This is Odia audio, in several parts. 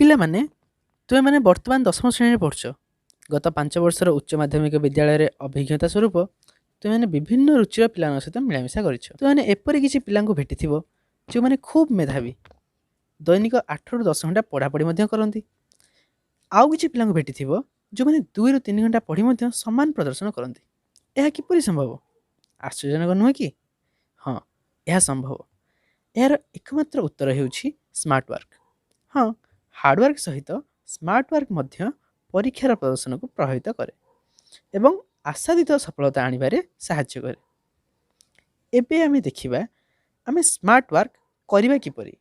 ପିଲାମାନେ ତୁମେମାନେ ବର୍ତ୍ତମାନ ଦଶମ ଶ୍ରେଣୀରେ ପଢ଼ୁଛ। ଗତ 5 ବର୍ଷର ଉଚ୍ଚ ମାଧ୍ୟମିକ ବିଦ୍ୟାଳୟରେ ଅଭିଜ୍ଞତା ସ୍ୱରୂପ ତୁମେମାନେ ବିଭିନ୍ନ ରୁଚିର ପିଲାଙ୍କ ସହିତ ମିଳାମିଶା କରିଛ। ତୁମେମାନେ ଏପରି କିଛି ପିଲାଙ୍କୁ ଭେଟିଥିବ ଯେଉଁମାନେ ଖୁବ୍ ମେଧାବୀ, ଦୈନିକ 8ରୁ 10 ଘଣ୍ଟା ପଢ଼ାପଢ଼ି ମଧ୍ୟ କରନ୍ତି। ଆଉ କିଛି ପିଲାଙ୍କୁ ଭେଟିଥିବ ଯେଉଁମାନେ 2ରୁ 3 ଘଣ୍ଟା ପଢ଼ି ମଧ୍ୟ ସମାନ ପ୍ରଦର୍ଶନ କରନ୍ତି। ଏହା କିପରି ସମ୍ଭବ? ଆଶ୍ଚର୍ଯ୍ୟଜନକ ନୁହେଁ କି? ହଁ, ଏହା ସମ୍ଭବ। ଏହାର ଏକମାତ୍ର ଉତ୍ତର ହେଉଛି ସ୍ମାର୍ଟ ୱାର୍କ। ହଁ, ହାର୍ଡ଼ୱାର୍କ ସହିତ ସ୍ମାର୍ଟ ୱାର୍କ ମଧ୍ୟ ପରୀକ୍ଷାର ପ୍ରଦର୍ଶନକୁ ପ୍ରଭାବିତ କରେ ଏବଂ ଆଶାତୀତ ସଫଳତା ଆଣିବାରେ ସାହାଯ୍ୟ କରେ। ଏବେ ଆମେ ଦେଖିବା ଆମେ ସ୍ମାର୍ଟ ୱାର୍କ କରିବା କିପରି।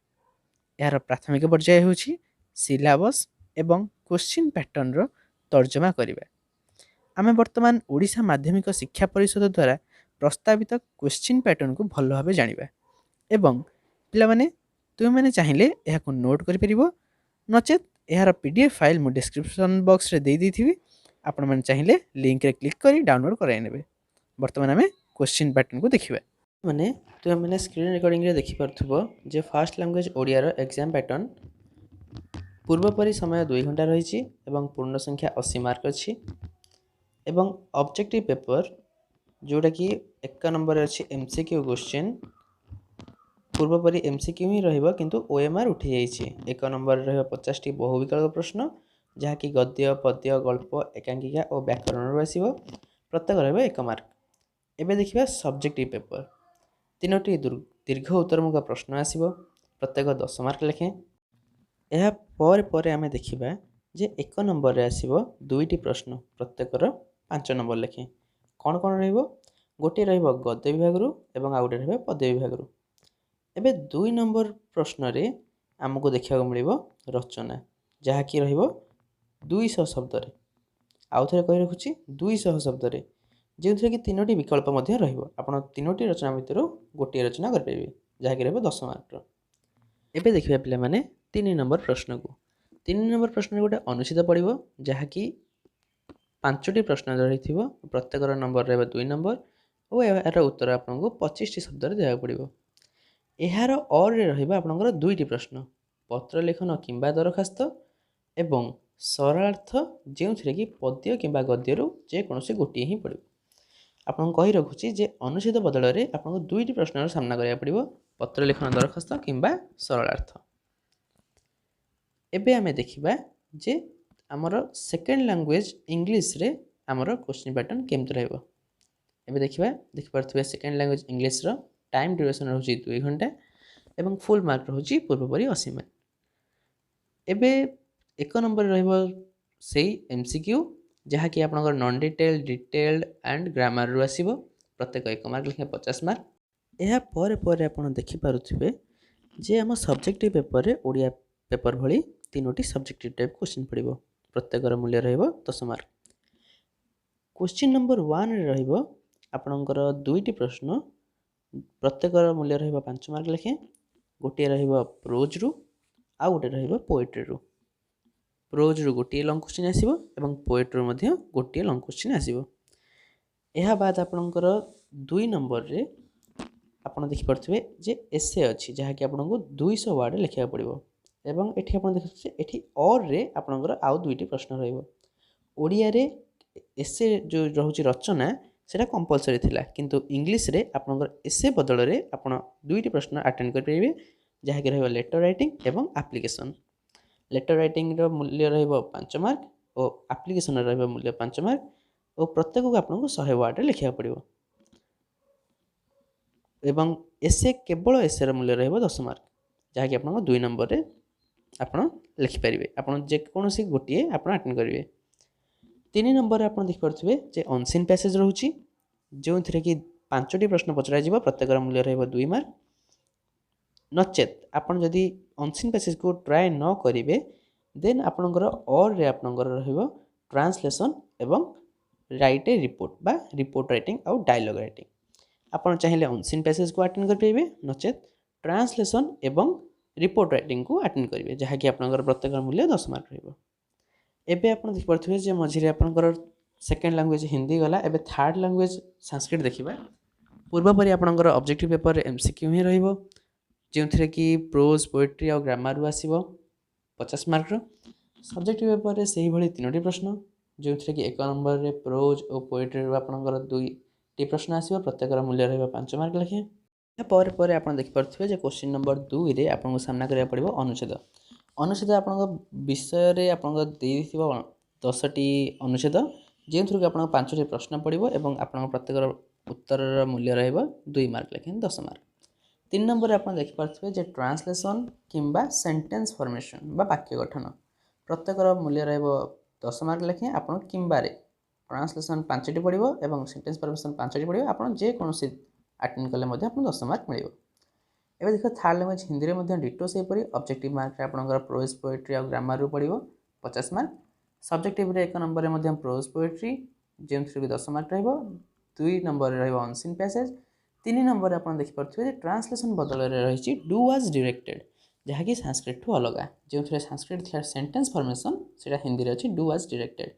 ଏହାର ପ୍ରାଥମିକ ପର୍ଯ୍ୟାୟ ହେଉଛି ସିଲାବସ୍ ଏବଂ କୋଶ୍ଚିନ୍ ପ୍ୟାଟର୍ନର ତର୍ଜମା କରିବା। ଆମେ ବର୍ତ୍ତମାନ ଓଡ଼ିଶା ମାଧ୍ୟମିକ ଶିକ୍ଷା ପରିଷଦ ଦ୍ୱାରା ପ୍ରସ୍ତାବିତ କୋଶ୍ଚିନ୍ ପ୍ୟାଟର୍ନକୁ ଭଲ ଭାବେ ଜାଣିବା ଏବଂ ପିଲାମାନେ ତୁମେମାନେ ଚାହିଁଲେ ଏହାକୁ ନୋଟ୍ କରିପାରିବ, ନଚେତ୍ ଏହାର PDF ଫାଇଲ୍ ମୁଁ ଡିସ୍କ୍ରିପ୍ସନ୍ ବକ୍ସରେ ଦେଇଥିବି। ଆପଣମାନେ ଚାହିଁଲେ ଲିଙ୍କରେ କ୍ଲିକ୍ କରି ଡାଉନଲୋଡ଼ କରାଇ ନେବେ। ବର୍ତ୍ତମାନ ଆମେ କୋଶ୍ଚିନ୍ ପ୍ୟାଟର୍ନକୁ ଦେଖିବା। ତୁମେମାନେ ସ୍କ୍ରିନ୍ ରେକର୍ଡ଼ିଂରେ ଦେଖିପାରୁଥିବ ଯେ ଫାର୍ଷ୍ଟ ଲାଙ୍ଗୁଏଜ୍ ଓଡ଼ିଆର ଏକ୍ଜାମ୍ ପ୍ୟାଟର୍ନ ପୂର୍ବପରି ସମୟ 2 ଘଣ୍ଟା ରହିଛି ଏବଂ ପୂର୍ଣ୍ଣ ସଂଖ୍ୟା 80 ମାର୍କ ଅଛି ଏବଂ ଅବଜେକ୍ଟିଭ୍ ପେପର ଯେଉଁଟାକି 1 ନମ୍ବରରେ ଅଛି MCQ କ୍ୱେଶ୍ଚିନ୍। ପୂର୍ବପରି MCQ ହିଁ ରହିବ କିନ୍ତୁ OMR ଉଠିଯାଇଛି। 1 ନମ୍ବରରେ ରହିବ 50ଟି ବହୁ ବିକଳ୍ପ ପ୍ରଶ୍ନ, ଯାହାକି ଗଦ୍ୟ, ପଦ୍ୟ, ଗଳ୍ପ, ଏକାଙ୍କିକା ଓ ବ୍ୟାକରଣରୁ ଆସିବ। ପ୍ରତ୍ୟେକ ରହିବ 1 ମାର୍କ। ଏବେ ଦେଖିବା ସବଜେକ୍ଟିଭ୍ ପେପର। 3ଟି ଦୀର୍ଘ ଉତ୍ତରମୂଳକ ପ୍ରଶ୍ନ ଆସିବ, ପ୍ରତ୍ୟେକ 10 ମାର୍କ ଲେଖେ। ଏହା ପରେ ଆମେ ଦେଖିବା ଯେ 1 ନମ୍ବରରେ ଆସିବ 2ଟି ପ୍ରଶ୍ନ, ପ୍ରତ୍ୟେକର 5 ନମ୍ବର ଲେଖେ। କ'ଣ ରହିବ? ଗୋଟିଏ ରହିବ ଗଦ୍ୟ ବିଭାଗରୁ ଏବଂ ଆଉ ଗୋଟିଏ ରହିବ ପଦ୍ୟ ବିଭାଗରୁ। ଏବେ 2 ନମ୍ବର ପ୍ରଶ୍ନରେ ଆମକୁ ଦେଖିବାକୁ ମିଳିବ ରଚନା, ଯାହାକି ରହିବ 200 ଶବ୍ଦରେ। ଆଉ ଥରେ କହି ରଖୁଛି 200 ଶବ୍ଦରେ, ଯେଉଁଥିରେ କି 3ଟି ବିକଳ୍ପ ମଧ୍ୟ ରହିବ। ଆପଣ 3ଟି ରଚନା ଭିତରୁ ଗୋଟିଏ ରଚନା କରିପାରିବେ, ଯାହାକି ରହିବ 10 ମାର୍କର। ଏବେ ଦେଖିବା ପିଲାମାନେ 3 ନମ୍ବର ପ୍ରଶ୍ନକୁ। 3 ନମ୍ବର ପ୍ରଶ୍ନରେ ଗୋଟେ ଅନୁଚିତ ପଡ଼ିବ, ଯାହାକି 5ଟି ପ୍ରଶ୍ନ ରହିଥିବ, ପ୍ରତ୍ୟେକର ନମ୍ବର ରହିବ 2 ନମ୍ବର ଓ ଏହାର ଉତ୍ତର ଆପଣଙ୍କୁ 25ଟି ଶବ୍ଦରେ ଦେବାକୁ ପଡ଼ିବ। ଏହାର ଅରେ ରହିବ ଆପଣଙ୍କର 2ଟି ପ୍ରଶ୍ନ, ପତ୍ର ଲେଖନ କିମ୍ବା ଦରଖାସ୍ତ ଏବଂ ସରଳାର୍ଥ, ଯେଉଁଥିରେ କି ପଦ୍ୟ କିମ୍ବା ଗଦ୍ୟରୁ ଯେକୌଣସି ଗୋଟିଏ ହିଁ ପଡ଼ିବ। ଆପଣଙ୍କୁ କହି ରଖୁଛି ଯେ ଅନୁଚିତ ବଦଳରେ ଆପଣଙ୍କୁ 2ଟି ପ୍ରଶ୍ନର ସାମ୍ନା କରିବାକୁ ପଡ଼ିବ, ପତ୍ର ଲେଖନ ଦରଖାସ୍ତ କିମ୍ବା ସରଳାର୍ଥ। ଏବେ ଆମେ ଦେଖିବା ଯେ ଆମର ସେକେଣ୍ଡ ଲାଙ୍ଗୁଏଜ୍ ଇଂଲିଶରେ ଆମର କୋଶ୍ଚିନ୍ ପ୍ୟାଟର୍ନ କେମିତି ରହିବ। ଏବେ ଦେଖିପାରୁଥିବେ ସେକେଣ୍ଡ ଲାଙ୍ଗୁଏଜ୍ ଇଂଲିଶର ଟାଇମ୍ ଡ୍ୟୁରେସନ୍ ରହୁଛି 2 ଘଣ୍ଟା ଏବଂ ଫୁଲ୍ ମାର୍କ ରହୁଛି ପୂର୍ବପରି 80 ମାର୍କ। ଏବେ 1 ନମ୍ବରରେ ରହିବ ସେଇ MCQ, ଯାହାକି ଆପଣଙ୍କର ନନ୍ ଡିଟେଲ୍ଡ, ଡିଟେଲ୍ଡ ଆଣ୍ଡ ଗ୍ରାମାରରୁ ଆସିବ। ପ୍ରତ୍ୟେକ 1 ମାର୍କ ଲେଖାଏଁ 50 ମାର୍କ। ଏହା ପରେ ଆପଣ ଦେଖିପାରୁଥିବେ ଯେ ଆମ ସବଜେକ୍ଟିଭ୍ ପେପରରେ ଓଡ଼ିଆ ପେପର ଭଳି 3ଟି ସବଜେକ୍ଟିଭ୍ ଟାଇପ୍ କୋଶ୍ଚିନ୍ ପଡ଼ିବ, ପ୍ରତ୍ୟେକର ମୂଲ୍ୟ ରହିବ 10 ମାର୍କ। କୋଶ୍ଚିନ୍ ନମ୍ବର 1ରେ ରହିବ ଆପଣଙ୍କର 2ଟି ପ୍ରଶ୍ନ, ପ୍ରତ୍ୟେକର ମୂଲ୍ୟ ରହିବ 5 ମାର୍କ ଲେଖାଏଁ। ଗୋଟିଏ ରହିବ ପ୍ରୋଜ୍ରୁ ଆଉ ଗୋଟିଏ ରହିବ ପୋଏଟ୍ରିରୁ। ପ୍ରୋଜ୍ରୁ ଗୋଟିଏ ଲଙ୍ଗ୍ କୋଶ୍ଚିନ୍ ଆସିବ ଏବଂ ପୋଏଟ୍ରିରୁ ମଧ୍ୟ ଗୋଟିଏ ଲଙ୍ଗ୍ କୋଶ୍ଚିନ୍ ଆସିବ। ଏହା ବାଦ ଆପଣଙ୍କର 2 ନମ୍ବରରେ ଆପଣ ଦେଖିପାରୁଥିବେ ଯେ ଏସେ ଅଛି, ଯାହାକି ଆପଣଙ୍କୁ 200 ୱାର୍ଡ଼ ଲେଖିବାକୁ ପଡ଼ିବ ଏବଂ ଏଠି ଆପଣ ଦେଖୁଥିବେ ଏଠି ଅର୍ରେ ଆପଣଙ୍କର ଆଉ 2ଟି ପ୍ରଶ୍ନ ରହିବ। ଓଡ଼ିଆରେ ଏସେ ଯେଉଁ ରହୁଛି ରଚନା, ସେଇଟା କମ୍ପଲସରି ଥିଲା, କିନ୍ତୁ ଇଂଲିଶରେ ଆପଣଙ୍କର ଏସେ ବଦଳରେ ଆପଣ 2ଟି ପ୍ରଶ୍ନ ଆଟେଣ୍ଡ କରିପାରିବେ, ଯାହାକି ରହିବ ଲେଟର୍ ରାଇଟିଂ ଏବଂ ଆପ୍ଲିକେସନ୍। ଲେଟର୍ ରାଇଟିଂର ମୂଲ୍ୟ ରହିବ 5 ମାର୍କ ଓ ଆପ୍ଲିକେସନ୍ର ରହିବ ମୂଲ୍ୟ 5 ମାର୍କ ଓ ପ୍ରତ୍ୟେକକୁ ଆପଣଙ୍କୁ 100 ୱାର୍ଡ଼ରେ ଲେଖିବାକୁ ପଡ଼ିବ ଏବଂ କେବଳ ଏସେର ମୂଲ୍ୟ ରହିବ 10 ମାର୍କ, ଯାହାକି ଆପଣଙ୍କ 2 ନମ୍ବରରେ ଆପଣ ଲେଖିପାରିବେ। ଆପଣ ଯେକୌଣସି ଗୋଟିଏ ଆପଣ ଆଟେଣ୍ଡ କରିବେ। 3 ନମ୍ବରରେ ଆପଣ ଦେଖିପାରୁଥିବେ ଯେ ଅନସିନ୍ ପ୍ୟାସେଜ୍ ରହୁଛି, ଯେଉଁଥିରେ କି 5ଟି ପ୍ରଶ୍ନ ପଚରାଯିବ, ପ୍ରତ୍ୟେକର ମୂଲ୍ୟ ରହିବ 2 ମାର୍କ। ନଚେତ୍ ଆପଣ ଯଦି ଅନସିନ୍ ପ୍ୟାସେଜକୁ ଟ୍ରାଏ ନ କରିବେ, ଦେନ୍ ଆପଣଙ୍କର ଅର୍ରେ ଆପଣଙ୍କର ରହିବ ଟ୍ରାନ୍ସଲେସନ୍ ଏବଂ ରାଇଟ୍ ଏ ରିପୋର୍ଟ ବା ରିପୋର୍ଟ ରାଇଟିଂ ଆଉ ଡାଇଲଗ୍ ରାଇଟିଂ। ଆପଣ ଚାହିଁଲେ ଅନସିନ୍ ପ୍ୟାସେଜକୁ ଆଟେଣ୍ଡ କରିପାରିବେ, ନଚେତ୍ ଟ୍ରାନ୍ସଲେସନ୍ ଏବଂ ରିପୋର୍ଟ ରାଇଟିଂକୁ ଆଟେଣ୍ଡ କରିବେ, ଯାହାକି ଆପଣଙ୍କର ପ୍ରତ୍ୟେକର ମୂଲ୍ୟ 10 ମାର୍କ ରହିବ। ଏବେ ଆପଣ ଦେଖିପାରୁଥିବେ ଯେ ମଝିରେ ଆପଣଙ୍କର ସେକେଣ୍ଡ ଲାଙ୍ଗୁଏଜ୍ ହିନ୍ଦୀ ଗଲା, ଏବେ ଥାର୍ଡ଼ ଲାଙ୍ଗୁଏଜ୍ ସାଂସ୍କ୍ରିଟ୍ ଦେଖିବା। ପୂର୍ବପରି ଆପଣଙ୍କର ଅବଜେକ୍ଟିଭ୍ ପେପରରେ MCQ ହିଁ ରହିବ, ଯେଉଁଥିରେ କି ପ୍ରୋଜ୍, ପୋଏଟ୍ରି ଆଉ ଗ୍ରାମାରରୁ ଆସିବ। 50 मार्क। सब्जेक्टिव पेपर से ही भली 3टी प्रश्न जो थी कि 1 नंबर रे प्रोज और पोएट्री आपंकर 2टी प्रश्न आसो प्रत्येक मूल्य रहा 5 मार्क लेखे। यापर आप देखिपे क्वेश्चन नंबर 2 रे आपको सामना करा पड़ो अनुच्छेद। अनुच्छेद आप विषय रे आप 10टी अनुच्छेद जो थ्रू कि आप 5टी प्रश्न पड़ो और आप प्रत्येक उत्तर मूल्य रहा 2 मार्क लेखे 10 मार्क। 3 नंबर आप देखिपे ट्रांसलेसन किंबा सेंटेंस फॉर्मेशन बा वाक्य गठन प्रत्येक मूल्य रहा 10 मार्क लेखे। आप किंबारे ट्रांसलेसन 5टी पड़ो और सेंटेंस फॉर्मेशन 5टी पड़ो आप जेकोसी अटेंड कले आपको 10 मार्क मिल। एवं देख थर्ड लैंग्वेज हिंदी में डिटो से ऑब्जेक्टिव मार्क आप प्रोज पोएट्री और ग्रामर रू पड़ो 50 मार्क। सब्जेक्टिव 1 नंबर में प्रोज पोएट्री जो 10 मार्क रही 2 नंबर रहा अनसीन पैसेज। 3 नंबर आप देखिपे ट्रांसलेसन बदल रही डू वाज डायरेक्टेड जहाँकि संस्कृत ठू अलग जो संस्कृत थी सेंटेंस फॉर्मेशन से हिंदी में अच्छी डू वाज डायरेक्टेड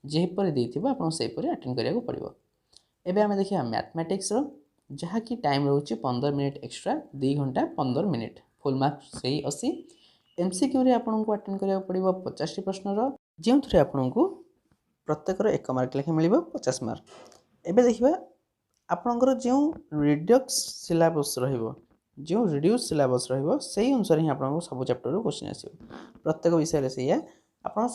जेपर देथिबो आपन सेपरि अटेंड करिया पड़ो। एबे आमे देखिया मैथमेटिक्स रो जहाँकि टाइम रोचे 15 मिनिट एक्स्ट्रा 2 घंटा 15 मिनिट फुल मार्क से 80। एमसीक्यू रे आपको अटेंड करिया पड़ो 50टी प्रश्न जो थे आपको प्रत्येक 1 मार्क लेखे मिल 50 मार्क। एबे देखिबा आपनकर जो रिडक्स सिलेबस रहिबो जो रिड्यूस सिलेबस रहिबो सेही अनुसार ही आपनको सब चैप्टर रो क्वेश्चन आसीबो प्रत्येक विषय रे सेया आपन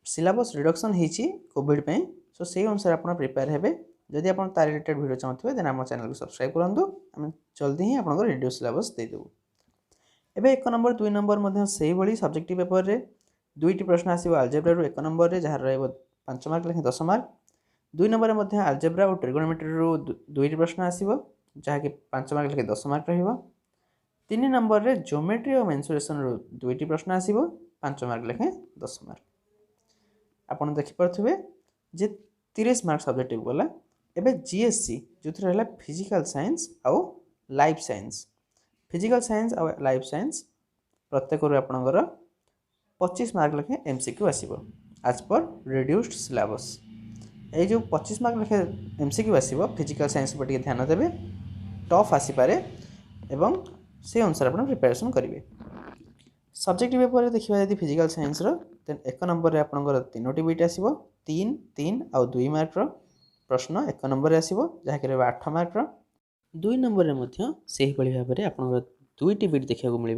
सिलेबस रिडक्शन होईची कोविड पे सो सेही अनुसार आपन प्रिपेयर हेबे। जदि आप तार रिलेटेड वीडियो चाहते हैं देन आम चैनल को सब्सक्राइब करूँ आम जल्दी ही आपको रिड्यूस सिलेबस देदेबू। एबे 1 नंबर 2 नंबर से ही सब्जेक्टिव पेपर रे 2टी प्रश्न आसो आलजेब्रा रू 1 नंबर रे जहाँ रहा 5 मार्क लेखे 10 मार्क। 2 नंबर में आलजेब्रा और ट्रिगोनोमेट्री रू 2टी प्रश्न आसो जहाँकि 5 मार्क लेखे 10 मार्क रहिबो। 3 नंबर रे ज्योमेट्री और मेंसुरेशन रू 2टी प्रश्न आसो 5 मार्क लेखे 10 मार्क। आपन देखिपे जे 30 मार्क सब्जेक्टिव गला। एबे जीएससी जो रहा फिजिकल साइंस आउ लाइफ साइंस फिजिकल साइंस आउ लाइफ साइंस प्रत्येक आपंकर 25 मार्क लेखे एमसीक्यू आसो आज पर रिड्यूस्ड सिलेबस। ये जो 25 मार्क लेखे एमसीक्यू आसो फिजिकल साइंस पर टिके ध्यान देवे टफ आसीपारे एवं से अनुसार आप प्रिपेरेसन करेंगे। सब्जेक्टिव पेपर देखा यदि फिजिकल साइंस देन 1 नंबर रे आपंकर 3टी बिट आसो 3 3 आउ 2 मार्क प्रश्न 1 नंबर आसो जहाँकि 8 मार्क। 2 नंबर में से भाव में आप 2टी बिट देखा मिल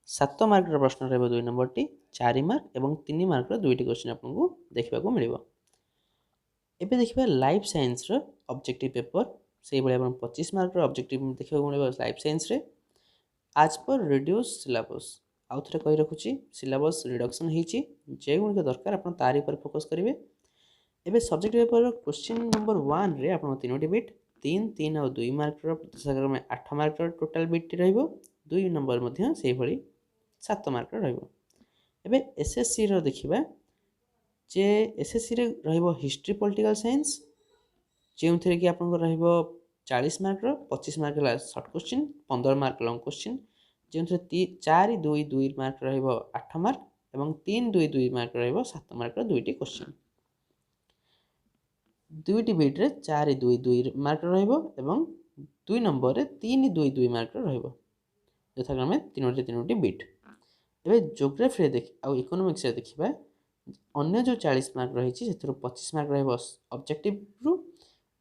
7 मार्क प्रश्न रहा 2 नंबर टी 4 मार्क और 3 मार्क 2टी क्वेश्चन आपको देखा मिल। एबे देखिए लाइफ साइंस ऑब्जेक्टिव पेपर से भाई 25 मार्क ऑब्जेक्टिव देखा मिल लाइफ साइंस रे आज पर रिड्यूस सिलेबस आउ थे कही रखुची सिलेबस रिडक्शन होती जेगुड़िक दरकार आप तारी पर फोकस करेंगे। एबे सब्जेक्ट पेपर क्वेश्चन नंबर 1 रे आपन 3टी बिट 3 3 और 2 मार्क प्रतिशत में 8 मार्क टोटाल बिट रहिबो 2 नंबर मध्य से भली 7 मार्क रहिबो। एबे एसएससी रो देखिबा जे एसएससी रे रहिबो हिस्ट्री पॉलिटिकल साइंस जो थे कि आपन रहिबो 40 मार्क 25 मार्क ला short question 15 mark long question जो थे 4 2 2 मार्क रहिबो 8 मार्क और 3 2 2 मार्क रहिबो 7 मार्क 2टी क्वेश्चन। 2टी बिट्रे 4 2 2 मार्क रहिबो एवं 2 नंबर रे 3 2 2 मार्क रहिबो यथाक्रमे 3टी बिट। एबे ज्योग्राफी रे देख आ इकोनॉमिक्स रे देखिबा अन्य जो 40 मार्क रही 25 मार्क रहिबो ऑब्जेक्टिव रू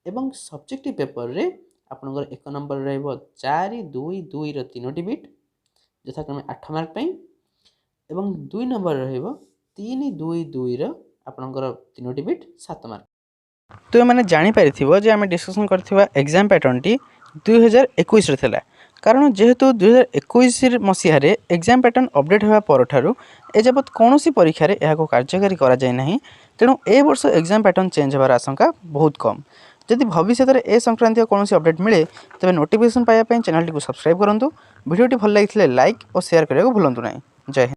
एवं सब्जेक्टिव पेपर रे आपनकर 1 नंबर रहिबो 4 2 2 रो 3टी बिट यथाक्रमे 8 मार्क पई एवं 2 नंबर रहिबो 3 2 2 रो आपनकर 3टी बिट 7 मार्क। तो मैंने जापर जे आम डिस्कसन करथिबा एग्जाम पैटर्न टी 2021 रे थिला कारण जेहेतु 2021 मसीह रे एग्जाम पैटर्न अपडेट होगा पर एजाबत कौन सी परीक्षा रे यह कार्यकारी करा जाय नहीं तेणु ए वर्ष एग्जाम पैटर्न चेंज होवार आशंका बहुत कम। जदि भविष्य में ए संक्रांत कौन अपडेट मिले तेज नोटिफिकेशन पाइबा चैनल टी सब्सक्राइब करूँ। वीडियो भल लगी लाइक और शेयर करने को भूलु ना। जय हिंद।